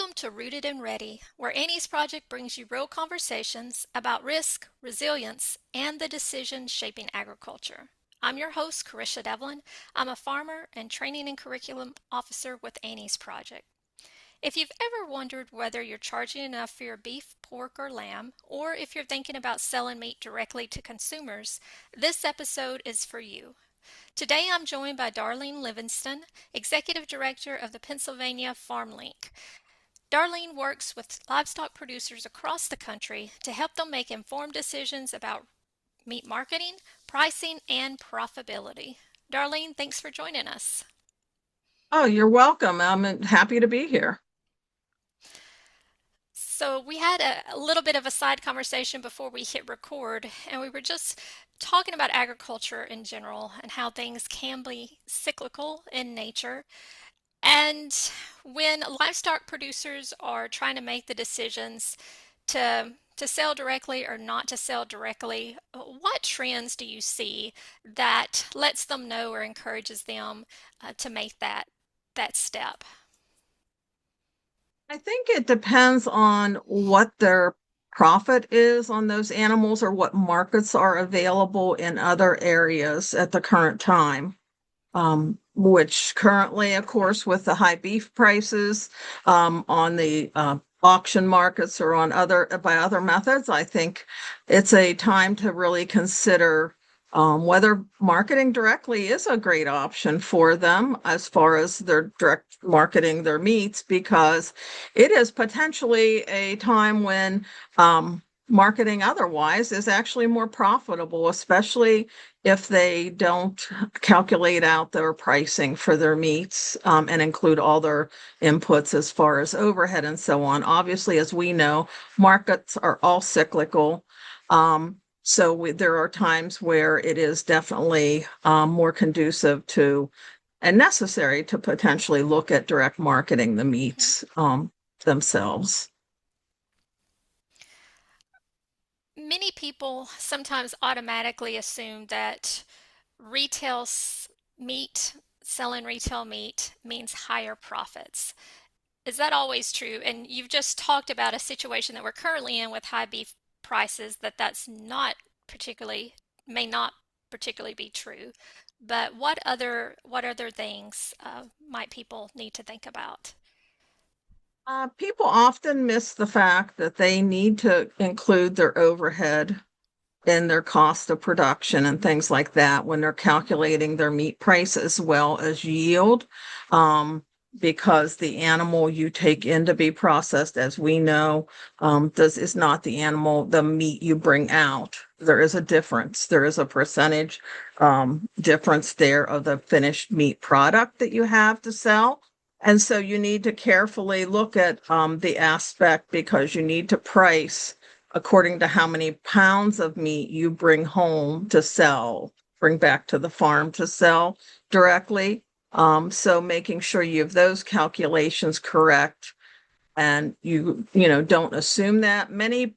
Welcome to Rooted and Ready, where Annie's Project brings you real conversations about risk, resilience, and the decisions shaping agriculture. I'm your host, Karisha Devlin. I'm a farmer and training and curriculum officer with Annie's Project. If you've ever wondered whether you're charging enough for your beef, pork, or lamb, or if you're thinking about selling meat directly to consumers, this episode is for you. Today I'm joined by Darlene Livingston, Executive Director of the Pennsylvania Farm Link. Darlene works with livestock producers across the country to help them make informed decisions about meat marketing, pricing, and profitability. Darlene, thanks for joining us. Oh, you're welcome. I'm happy to be here. So, we had a little bit of a side conversation before we hit record, and we were just talking about agriculture in general and how things can be cyclical in nature. And when livestock producers are trying to make the decisions to sell directly or not to sell directly, what trends do you see that lets them know or encourages them to make that step? I think it depends on what their profit is on those animals or what markets are available in other areas at the current time. Which currently, of course, with the high beef prices on the auction markets or on other methods, I think it's a time to really consider whether marketing directly is a great option for them as far as their direct marketing their meats, because it is potentially a time when marketing otherwise is actually more profitable, especially if they don't calculate out their pricing for their meats and include all their inputs as far as overhead and so on. Obviously, as we know, markets are all cyclical. There are times where it is definitely more conducive to and necessary to potentially look at direct marketing the Mhm. meats themselves. Many people sometimes automatically assume that retail meat, selling retail meat means higher profits. Is that always true? And you've just talked about a situation that we're currently in with high beef prices, that's not particularly, may not particularly be true. But what other things might people need to think about? People often miss the fact that they need to include their overhead in their cost of production and things like that when they're calculating their meat price as well as yield. Because the animal you take in to be processed, as we know, is not the meat you bring out. There is a difference. There is a percentage difference there of the finished meat product that you have to sell. And so you need to carefully look at the aspect, because you need to price according to how many pounds of meat you bring home to sell, bring back to the farm to sell directly. So making sure you have those calculations correct, and you don't assume that. Many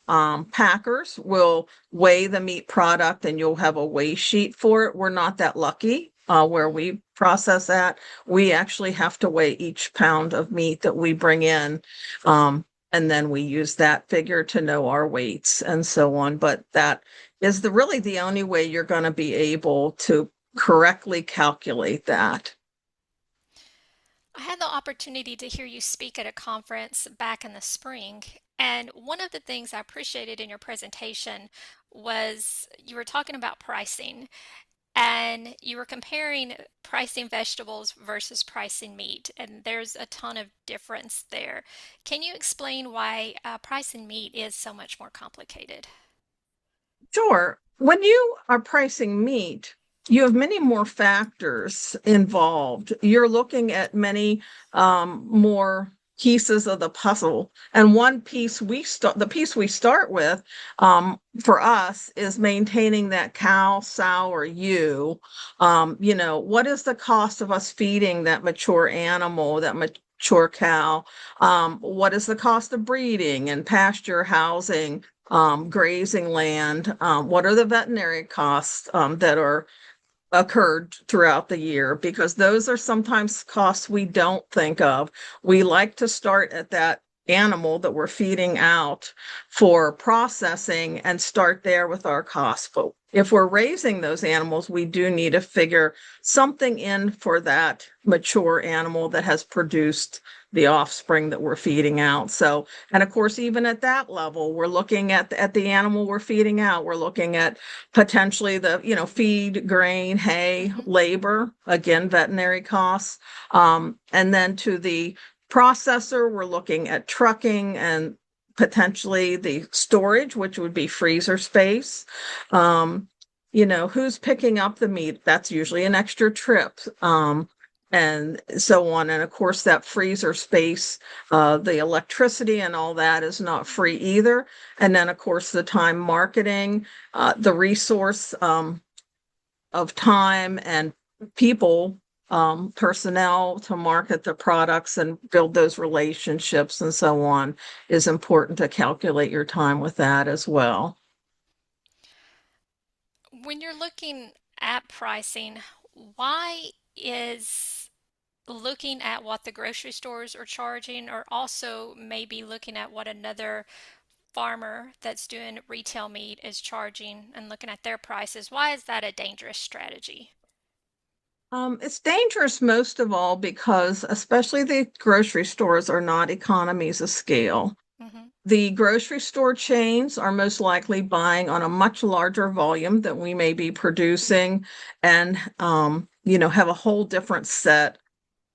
packers will weigh the meat product and you'll have a weigh sheet for it. We're not that lucky where Mhm. we process that. We actually have to weigh each pound of meat that we bring in. And then we use that figure to know our weights and so on. But that is really the only way you're going to be able to correctly calculate that. I had the opportunity to hear you speak at a conference back in the spring, and one of the things I appreciated in your presentation was you were talking about pricing. And you were comparing pricing vegetables versus pricing meat, and there's a ton of difference there. Can you explain why pricing meat is so much more complicated? Sure. When you are pricing meat, you have many more factors involved. You're looking at many more pieces of the puzzle. And one piece the piece we start with for us is maintaining that cow, sow, or ewe. What is the cost of us feeding that mature animal, that mature cow? What is the cost of breeding and pasture housing? Grazing land, what are the veterinary costs that are occurred throughout the year, because those are sometimes costs we don't think of. We like to start at that animal that we're feeding out for processing and start there with our costs. But if we're raising those animals, we do need to figure something in for that mature animal that has produced the offspring that we're feeding out. So, and of course, even at that level, we're looking at the animal we're feeding out. We're looking at potentially the, feed, grain, hay, Mm-hmm. labor, again, veterinary costs. And then to the processor, we're looking at trucking and potentially the storage, which would be freezer space. Um, who's picking up the meat? That's usually an extra trip. And so on. And of course, that freezer space, the electricity and all that is not free either. And then, of course, the time marketing, the resource of time and people, personnel to market the products and build those relationships and so on is important to calculate your time with that as well. When you're looking at pricing, why is looking at what the grocery stores are charging, or also maybe looking at what another farmer that's doing retail meat is charging and looking at their prices, why is that a dangerous strategy? It's dangerous most of all because especially the grocery stores are not economies of scale. Mm-hmm. The grocery store chains are most likely buying on a much larger volume than we may be producing, and have a whole different set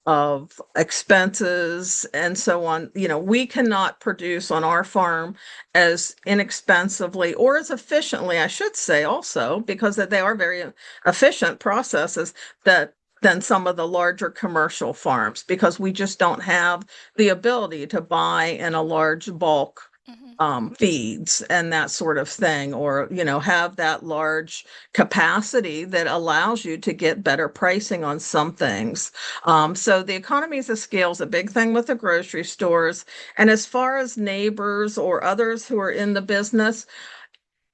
of expenses and so on. We cannot produce on our farm as inexpensively or as efficiently, I should say, also, because they are very efficient processes that than some of the larger commercial farms, because we just don't have the ability to buy in a large bulk Mm-hmm. feeds and that sort of thing, or have that large capacity that allows you to get better pricing on some things. So the economies of scale is a big thing with the grocery stores. And as far as neighbors or others who are in the business,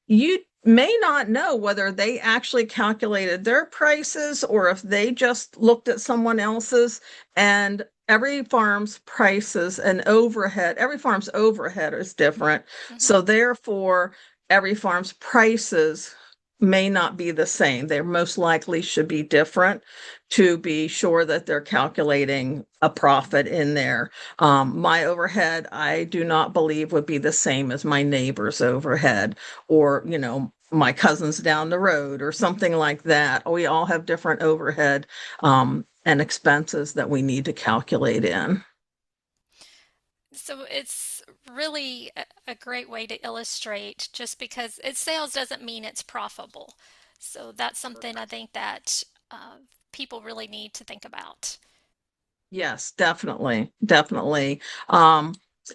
you may not know whether they actually calculated their prices or if they just looked at someone else's. And every farm's overhead is different. Mm-hmm. So therefore, every farm's prices may not be the same. They most likely should be different to be sure that they're calculating a profit in there. My overhead, I do not believe would be the same as my neighbor's overhead, or, my cousins down the road or something like that. We all have different overhead and expenses that we need to calculate in. So it's really a great way to illustrate, just because it's sales doesn't mean it's profitable. So that's something I think that people really need to think about. Yes, definitely. Definitely.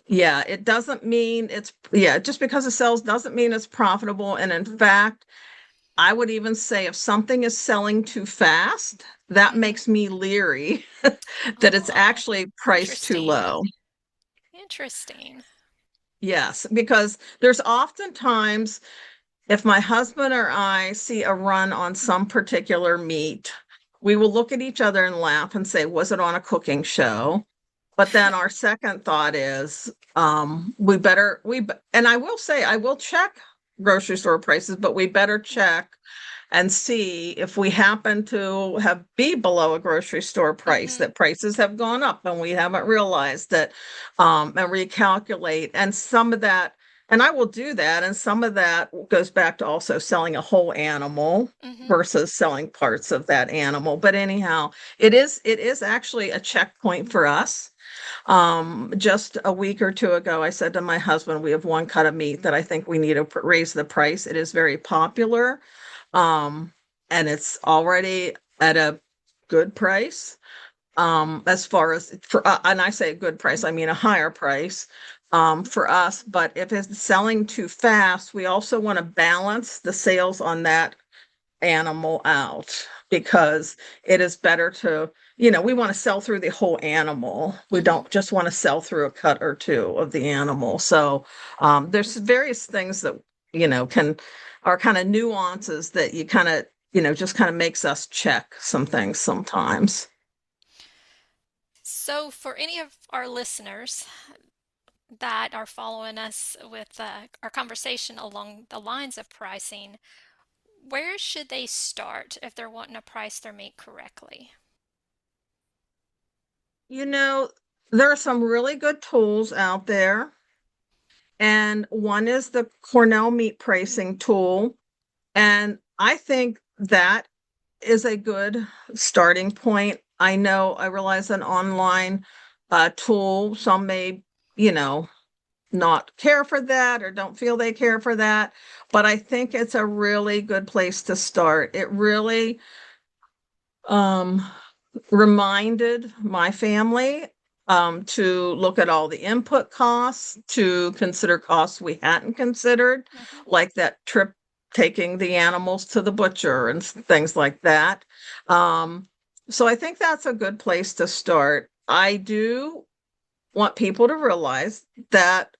Yeah, it doesn't mean just because it sells doesn't mean it's profitable. And in fact, I would even say if something is selling too fast, that Mm-hmm. makes me leery that it's Oh, actually priced too interesting. low. Interesting. Yes, because there's oftentimes, if my husband or I see a run on some particular meat, we will look at each other and laugh and say, was it on a cooking show? But then our second thought is, and I will say, I will check grocery store prices, but we better check and see if we happen to have be below a grocery store price, Mm-hmm. that prices have gone up and we haven't realized that, and recalculate. And some of that, and I will do that, and some of that goes back to also selling a whole animal Mm-hmm. versus selling parts of that animal. But anyhow, it is actually a checkpoint for us. Just a week or two ago, I said to my husband, we have one cut of meat that I think we need to raise the price. It is very popular. Um, and it's already at a good price. As far as and I say a good price, I mean a higher price, for us. But if it's selling too fast, we also want to balance the sales on that animal out, because it is better to, we want to sell through the whole animal. We Mm-hmm. don't just want to sell through a cut or two of the animal. So there's various things that, can are kind of nuances that you kind of just kind of makes us check some things sometimes. So, for any of our listeners that are following us with our conversation along the lines of pricing, where should they start if they're wanting to price their meat correctly? You know, there are some really good tools out there, and one is the Cornell meat pricing tool. And I think that is a good starting point. I realize an online tool, some may, you know, not care for that or don't feel they care for that, but I think it's a really good place to start. It really um, reminded my family to look at all the input costs, to consider costs we hadn't considered, Hmm. like that trip taking the animals to the butcher and things like that. Um, so I think that's a good place to start. I do want people to realize that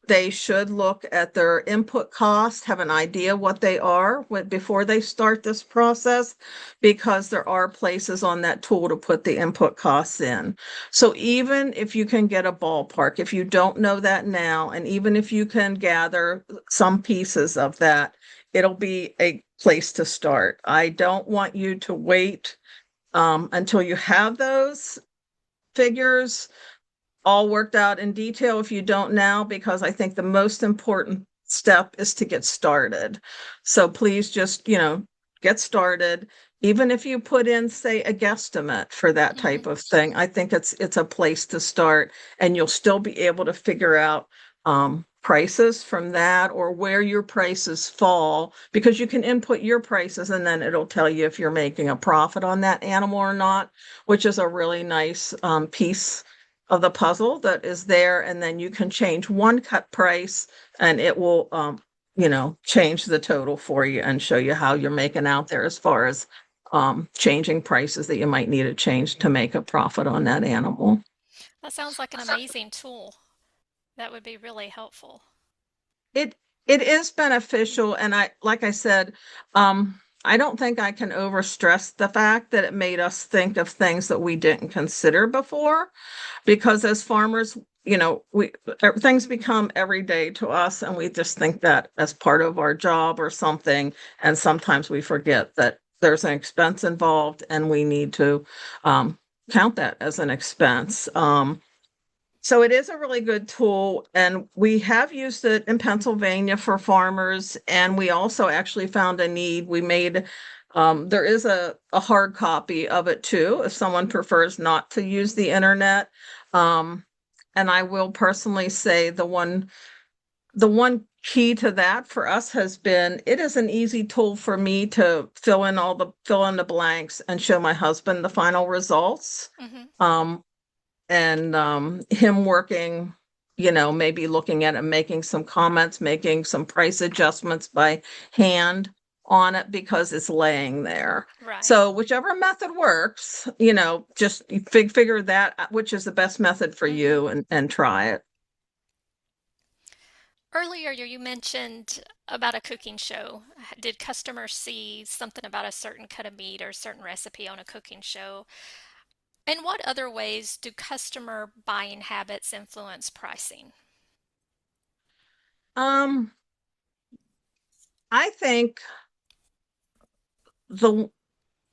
they should look at their input costs, have an idea what they are before they start this process, because there are places on that tool to put the input costs in. So even if you can get a ballpark, if you don't know that now, and even if you can gather some pieces of that, it'll be a place to start. I don't want you to wait until you have those figures all worked out in detail if you don't now, because I think the most important step is to get started. So please just, get started. Even if you put in, say, a guesstimate for that type Hmm. of thing, I think it's a place to start, and you'll still be able to figure out prices from that, or where your prices fall, because you can input your prices and then it'll tell you if you're making a profit on that animal or not, which is a really nice piece of the puzzle that is there. And then you can change one cut price and it will, change the total for you and show you how you're making out there as far as changing prices that you might need to change to make a profit on that animal. That sounds like an amazing tool. That would be really helpful. It it is beneficial, and like I said, I don't think I can overstress the fact that it made us think of things that we didn't consider before, because as farmers, we things become everyday to us, and we just think that as part of our job or something, and sometimes we forget that there's an expense involved, and we need to count that as an expense. So it is a really good tool, and we have used it in Pennsylvania for farmers, and we also actually found a need. There is a hard copy of it too, if someone prefers not to use the internet. Um, and I will personally say the one key to that for us has been, it is an easy tool for me to fill in the blanks and show my husband the final results. Hmm. Um, and him working, maybe looking at it, making some comments, making some price adjustments by hand on it because it's laying there. Right. So whichever method works, just figure that which is the best method for Hmm. you, and try it. Earlier, you mentioned about a cooking show. Did customers see something about a certain cut of meat or a certain recipe on a cooking show? And what other ways do customer buying habits influence pricing? Um, I think the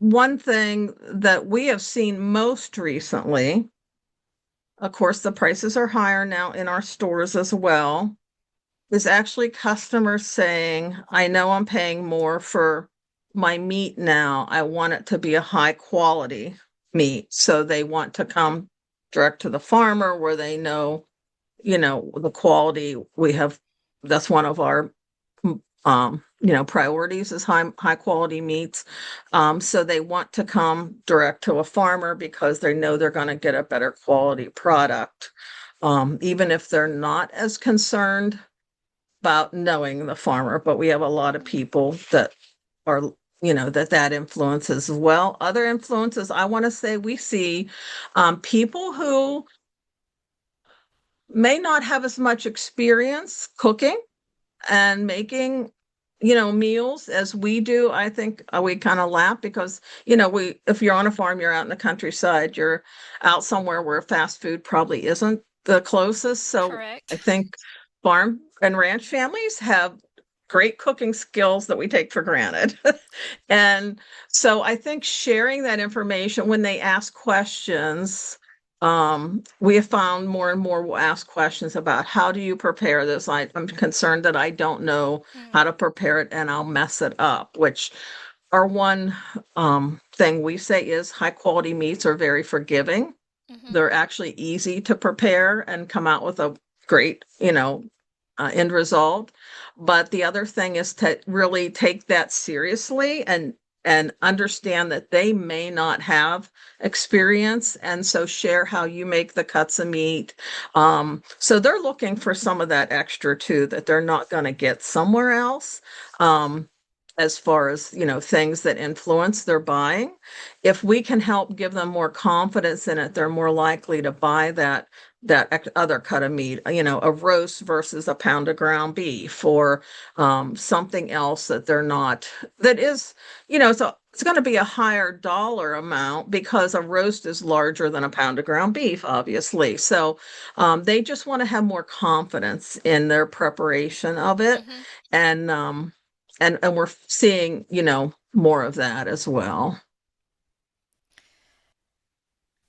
one thing that we have seen most recently, of course, the prices are higher now in our stores as well, is actually customers saying, I know I'm paying more for my meat now. I want it to be a high quality meat. So they want to come direct to the farmer where they know, the quality we have. That's one of our priorities is high quality meats. So they want to come direct to a farmer because they know they're going to get a better quality product. Even if they're not as concerned about knowing the farmer, but we have a lot of people that are, that influences as well. Other influences, I want to say we see people who may not have as much experience cooking and making, meals as we do. I think we kind of laugh because, if you're on a farm, you're out in the countryside, you're out somewhere where fast food probably isn't the closest. So I Correct. think farm and ranch families have great cooking skills that we take for granted. And so I think sharing that information when they ask questions, we have found more and more will ask questions about how do you prepare this? I'm concerned that I don't know how Mm, to prepare it and I'll mess it up, which our one thing we say is high quality meats are very forgiving. mm-hmm, They're actually easy to prepare and come out with a great, end result. But the other thing is to really take that seriously and understand that they may not have experience, and so share how you make the cuts of meat. So they're looking for some of that extra too that they're not going to get somewhere else. As far as things that influence their buying, if we can help give them more confidence in it, they're more likely to buy that other cut of meat, a roast versus a pound of ground beef, or something else that they're not, that is, it's going to be a higher dollar amount because a roast is larger than a pound of ground beef, obviously. So they just want to have more confidence in their preparation of it. mm-hmm. And and we're seeing, more of that as well.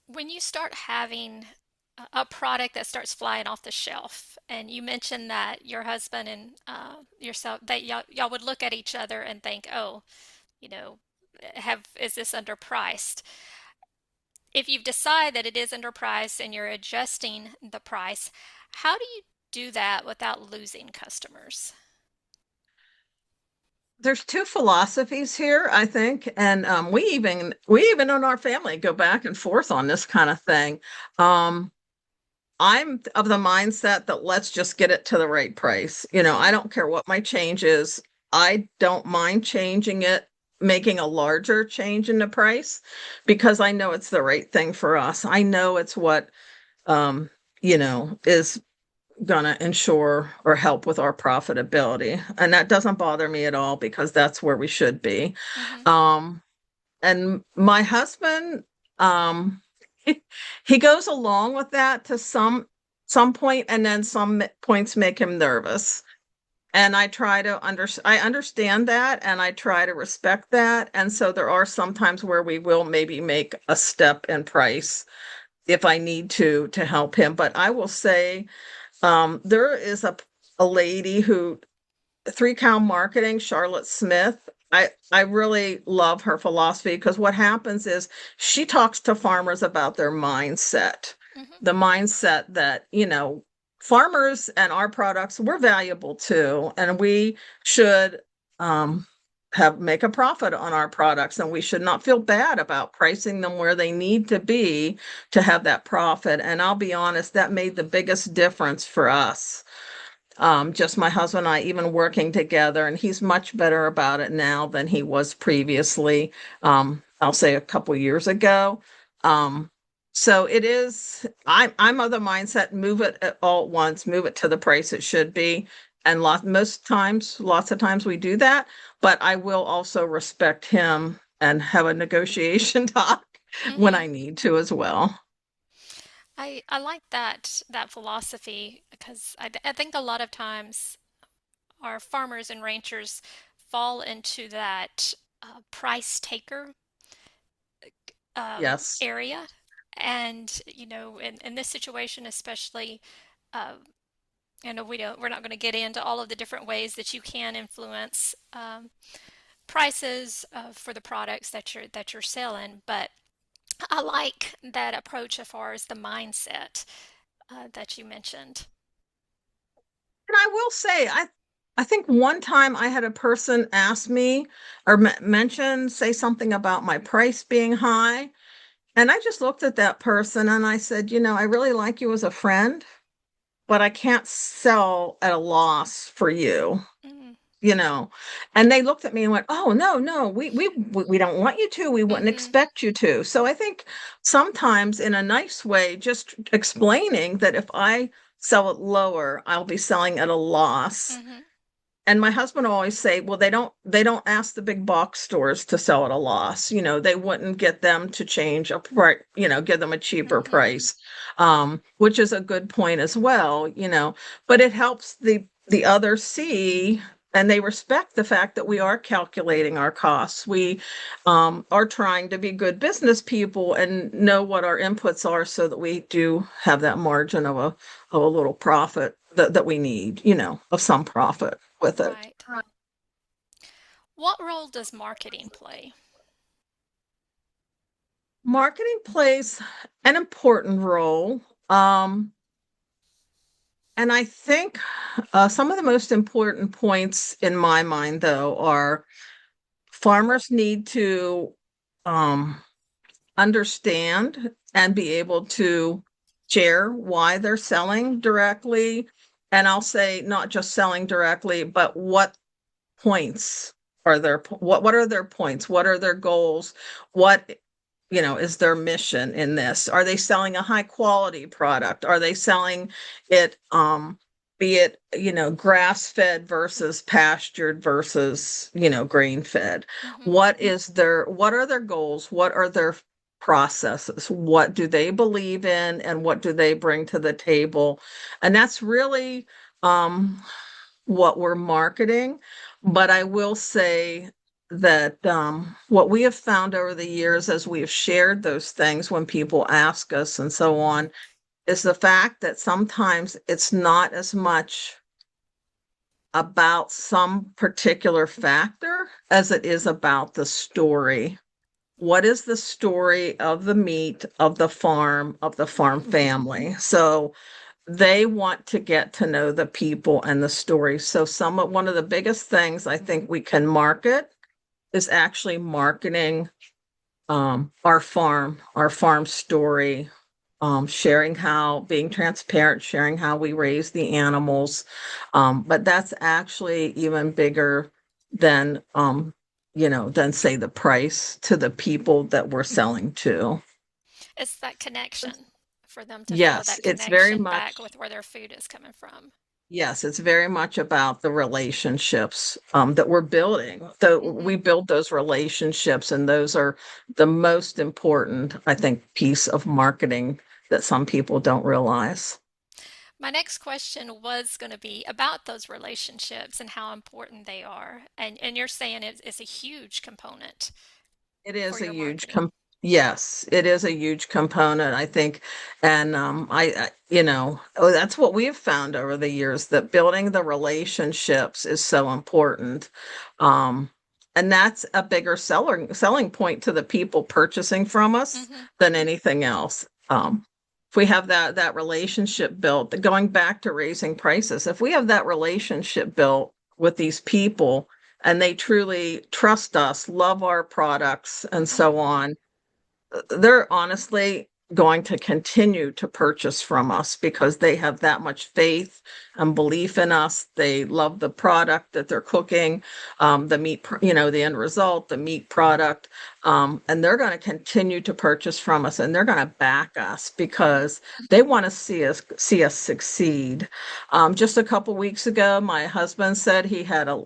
When you start having a product that starts flying off the shelf, and you mentioned that your husband and yourself, that y'all would look at each other and think, oh, you know, have is this underpriced? If you've decided that it is underpriced and you're adjusting the price, how do you do that without losing customers? There's two philosophies here, I think, and we even in our family go back and forth on this kind of thing. Um, I'm of the mindset that let's just get it to the right price. I Mm-hmm. don't care what my change is. I don't mind changing it, making a larger change in the price because I know it's the right thing for us. I know it's what is gonna ensure or help with our profitability. And that doesn't bother me at all because that's where we should be. Mm-hmm. Um, and my husband, um, he goes along with that to some point, and then some points make him nervous. And I understand that and I try to respect that. And so there are some times where we will maybe make a step in price if I need to help him. But I will say there is a lady who 3 Cow Marketing, Charlotte Smith. I really love her philosophy because what happens is she talks to farmers about their mindset, Mm-hmm. the mindset that, farmers and our products, we're valuable too, and we should um, have make a profit on our products, and we should not feel bad about pricing them where they need to be to have that profit. And I'll be honest, that made the biggest difference for us, just my husband and I even working together, and he's much better about it now than he was previously. I'll say a couple years ago. Um, so it is, I'm of the mindset, move it all at once, move it to the price it should be. And lots of times we do that, but I will also respect him and have a negotiation talk when Mm-hmm. I need to as well. I like that philosophy because I think a lot of times our farmers and ranchers fall into that price taker Yes. area. And, in this situation, especially, uh, we're not going to get into all of the different ways that you can influence prices for the products that you're selling, but I like that approach as far as the mindset that you mentioned. And I will say, I think one time I had a person ask me or say something about my price being high. And I just looked at that person and I said, I really like you as a friend, but I can't sell at a loss for you, Mm, you know. And they looked at me and went, "Oh, no, no, we don't want you to. We wouldn't mm-hmm, expect you to." So I think sometimes in a nice way, just explaining that if I sell it lower, I'll be selling at a loss, mm-hmm. and my husband always say, well, they don't ask the big box stores to sell at a loss. They wouldn't get them to change a price, give them a cheaper Mm-hmm. price, which is a good point as well. But it helps the others see, and they respect the fact that we are calculating our costs. We are trying to be good business people and know what our inputs are so that we do have that margin of a little profit that we need, of some profit with it. Right. What role does marketing play? Marketing plays an important role. And I think some of the most important points in my mind, though, are farmers need to um, understand and be able to share why they're selling directly. And I'll say not just selling directly, but what points are their what are their points, what are their goals, what is their mission in this? Are they selling a high quality product? Are they selling it, be it, grass fed versus pastured versus, grain fed? Mm-hmm. What are their goals? What are their processes? What do they believe in and what do they bring to the table? And that's really, what we're marketing. But I will say that what we have found over the years as we have shared those things when people ask us and so on is the fact that sometimes it's not as much about some particular factor as it is about the story. What is the story of the meat, of the farm Mm-hmm. family? So they want to get to know the people and the stories. So one of the biggest things I think we can market is actually marketing our farm story, sharing how being transparent, sharing how we raise the animals. But that's actually even bigger than than say the price to the people that we're selling to. It's that connection for them to feel Yes, that it's very connection back much with where their food is coming from. Yes, it's very much about the relationships that we're building. We Mm-hmm. build those relationships, and those are the most important, I think, piece of marketing that some people don't realize. My next question was going to be about those relationships and how important they are. And you're saying it's a huge component It for is a your huge marketing. yes, it is a huge component, I think. And that's what we have found over the years, that building the relationships is so important. Um, and that's a bigger selling point to the people purchasing from us Mm-hmm. than anything else. If we have that relationship built, going back to raising prices, if we have that relationship built with these people, and they truly trust us, love our products, and so on, they're honestly going to continue to purchase from us because they have that much faith and belief in us. They love the product that they're cooking, the meat, the end result, the meat product, and they're going to continue to purchase from us, and they're going to back us Mm-hmm. because they want to see us succeed. Just a couple weeks ago, my husband said he had a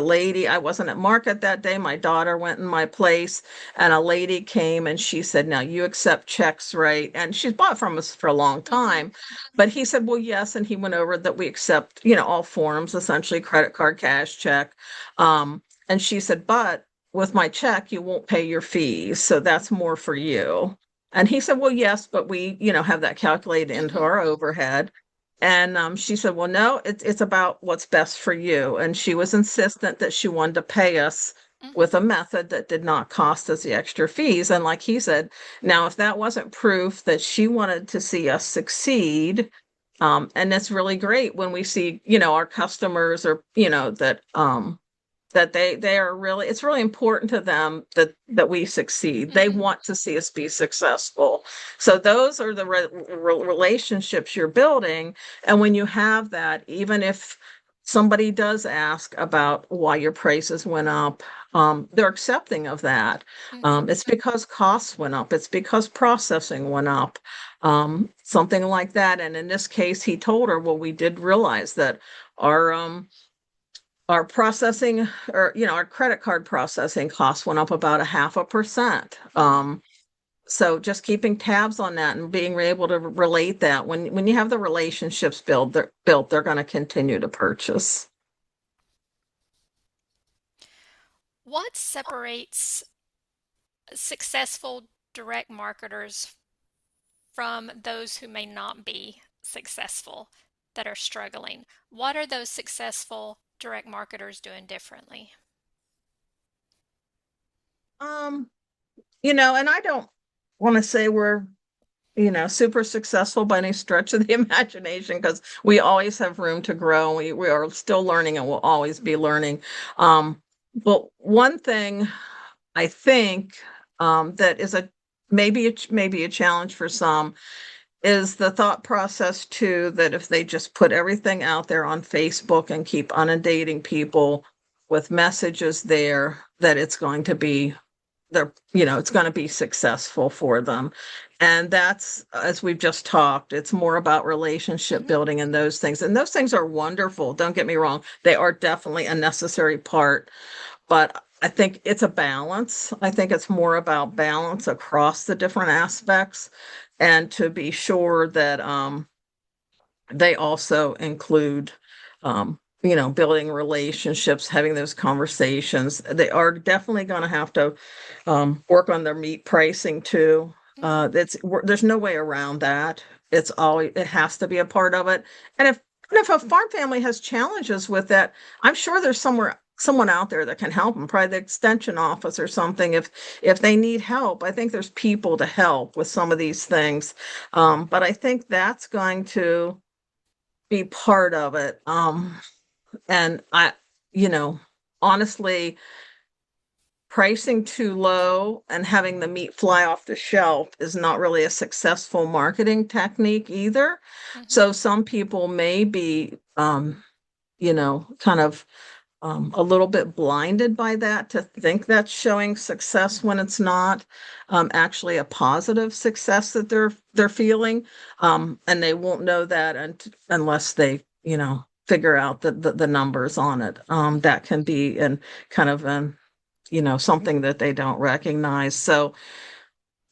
lady. I wasn't at market that day. My daughter went in my place, and a lady came and she said, "Now you accept checks, right?" And she's bought from us for a long Mm-hmm. time. But he said, "Well, yes." And he went over that we accept, all forms, essentially credit card, cash, check. And she said, "But with my check, you won't pay your fees. So that's more for you." And he said, "Well, yes, but we, have that calculated into Mm-hmm. our overhead." And she said, "Well, no, it's about what's best for you." And she was insistent that she wanted to pay us Mm-hmm. with a method that did not cost us the extra fees. And like he said, now, if that wasn't proof that she wanted to see us succeed, and it's really great when we see, our customers, or, that they are really, it's really important to them that we succeed. They Mm-hmm. want to see us be successful. So those are the relationships you're building. And when you have that, even if somebody does ask about why your prices went up, they're accepting of that. Mm-hmm. It's because costs went up, it's because processing went up, something like that. And in this case, he told her, well, we did realize that our our processing or our credit card processing costs went up about 0.5%. Mm-hmm. So just keeping tabs on that and being able to relate that when you have the relationships built, they're going to continue to purchase. What separates successful direct marketers from those who may not be successful that are struggling? What are those successful direct marketers doing differently? Um, and I don't want to say we're super successful by any stretch of the imagination because we always have room to grow. We are still learning and will always be learning. But one thing I think that is maybe a challenge for some is the thought process too that if they just put everything out there on Facebook and keep inundating people with messages there, that it's going to be it's going to be successful for them. And that's, as we've just talked, it's more about relationship Mm-hmm. building and those things. And those things are wonderful. Don't get me wrong. They are definitely a necessary part, but I think it's a balance. I think it's more about balance across the different aspects and to be sure that they also include building relationships, having those conversations. They are definitely going to have to work on their meat pricing too. Mm-hmm. There's no way around that. It has to be a part of it. And if a farm family has challenges with that, I'm sure there's someone out there that can help them, probably the extension office or something. If they need help, I think there's people to help with some of these things. But I think that's going to be part of it. And you know, honestly, pricing too low and having the meat fly off the shelf is not really a successful marketing technique either. Mm-hmm. So some people may be, kind of a little bit blinded by that to think that's showing success when it's not actually a positive success that they're feeling, and they won't know that unless they figure out the numbers on it. Mm-hmm. That can be and kind of something that they don't recognize. So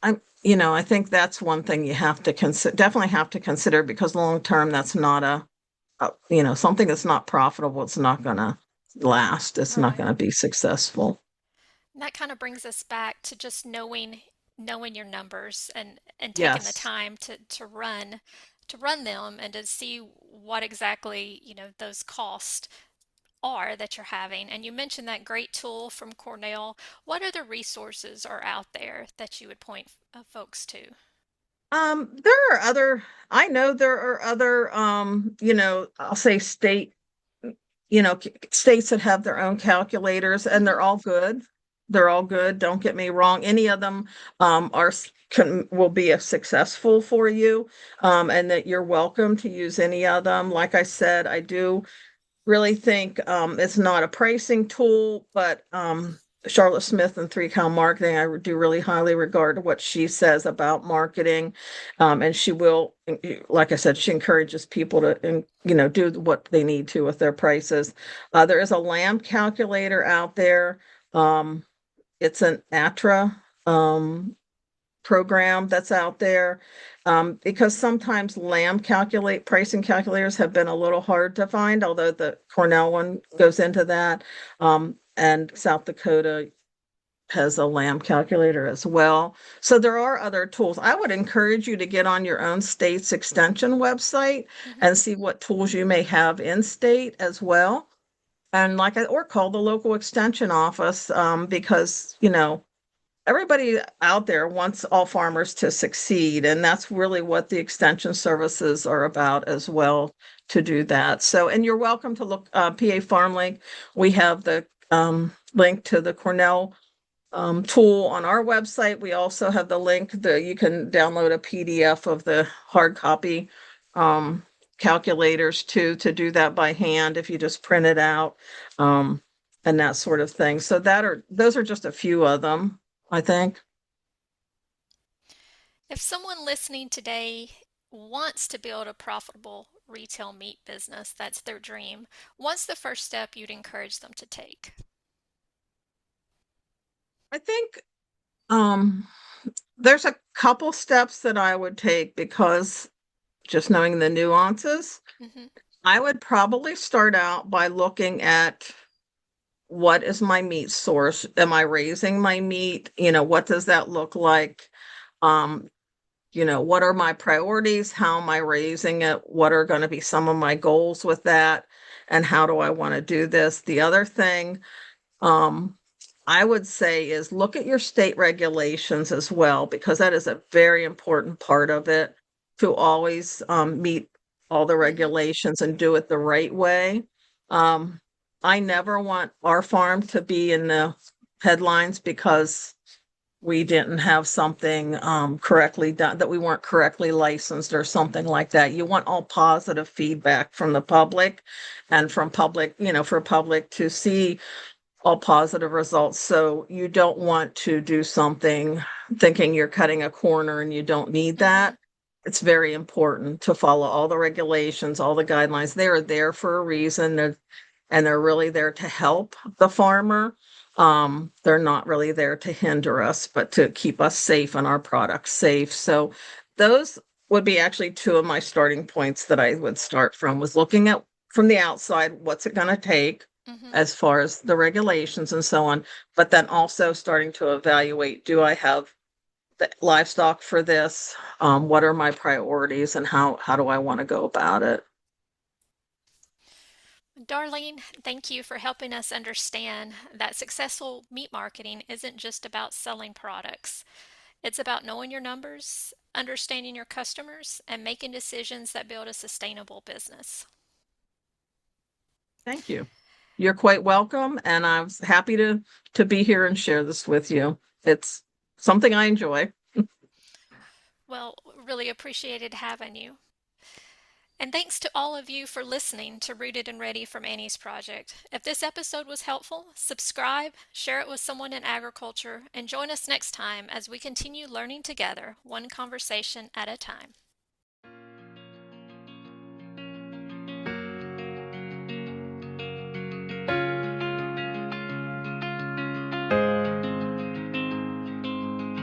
I think that's one thing you have to consider, definitely have to consider, because long term that's not something that's not profitable. It's not going to last. It's not Right. going to be successful. And that kind of brings us back to just knowing your numbers and taking the Yes. time to run them and to see what exactly, those costs are that you're having. And you mentioned that great tool from Cornell. What other resources are out there that you would point folks to? There are other, I know there are other, I'll say states that have their own calculators, and Mm-hmm. they're all good. They're all good. Don't get me wrong. Any of them will be a successful for you, and that you're welcome to use any of them. Like I said, I do really think it's not a pricing tool, but Charlotte Smith and Three Cow Marketing, I do really highly regard what she says about marketing. And she will, like I said, she encourages people to, do what they need to with their prices. There is a lamb calculator out there. Um, it's an ATRA program that's out there, because sometimes lamb calculate pricing calculators have been a little hard to find, although the Cornell one goes into that. And South Dakota has a lamb calculator as well. So there are other tools. I would encourage you to get on your own state's extension website Mm-hmm. and see what tools you may have in state as well. And or call the local extension office, because everybody out there wants all farmers to succeed, and that's really what the extension services are about as well, to do that. So, and you're welcome to look, PA Farm Link. We have the link to the Cornell tool on our website. We also have the link that you can download a PDF of the hard copy um, calculators too, to do that by hand if you just print it out, um, and that sort of thing. So those are just a few of them, I think. If someone listening today wants to build a profitable retail meat business that's their dream, what's the first step you'd encourage them to take? I think um, there's a couple steps that I would take because just knowing the nuances, Mm-hmm. I would probably start out by looking at what is my meat source? Am I raising my meat? What does that look like? Um, what are my priorities? How am I raising it? What are going to be some of my goals with that? And how do I want to do this? The other thing um, I would say is look at your state regulations as well, because that is a very important part of it to always meet all the Mm-hmm. regulations and do it the right way. Um, I never want our farm to be in the headlines because we didn't have something correctly done, that we weren't correctly licensed or something like that. You want all positive feedback from the public and from public, for public to see all positive results. So you don't want to do something thinking you're cutting a corner and you don't need Mm-hmm. that. It's very important to follow all the regulations, all the guidelines. They are there for a reason. They're really there to help the farmer. They're not really there to hinder us, but to keep us safe and our products safe. So those would be actually two of my starting points that I would start from, was looking at from the outside, what's it going to take Mm-hmm. as far as the regulations and so on, but then also starting to evaluate, do I have the livestock for this? What are my priorities and how do I want to go about it? Darlene, thank you for helping us understand that successful meat marketing isn't just about selling products. It's about knowing your numbers, understanding your customers, and making decisions that build a sustainable business. Thank you. You're quite welcome, and I'm happy to be here and share this with you. It's something I enjoy. Well, really appreciated having you. And thanks to all of you for listening to Rooted and Ready from Annie's Project. If this episode was helpful, subscribe, share it with someone in agriculture, and join us next time as we continue learning together, one conversation at a time.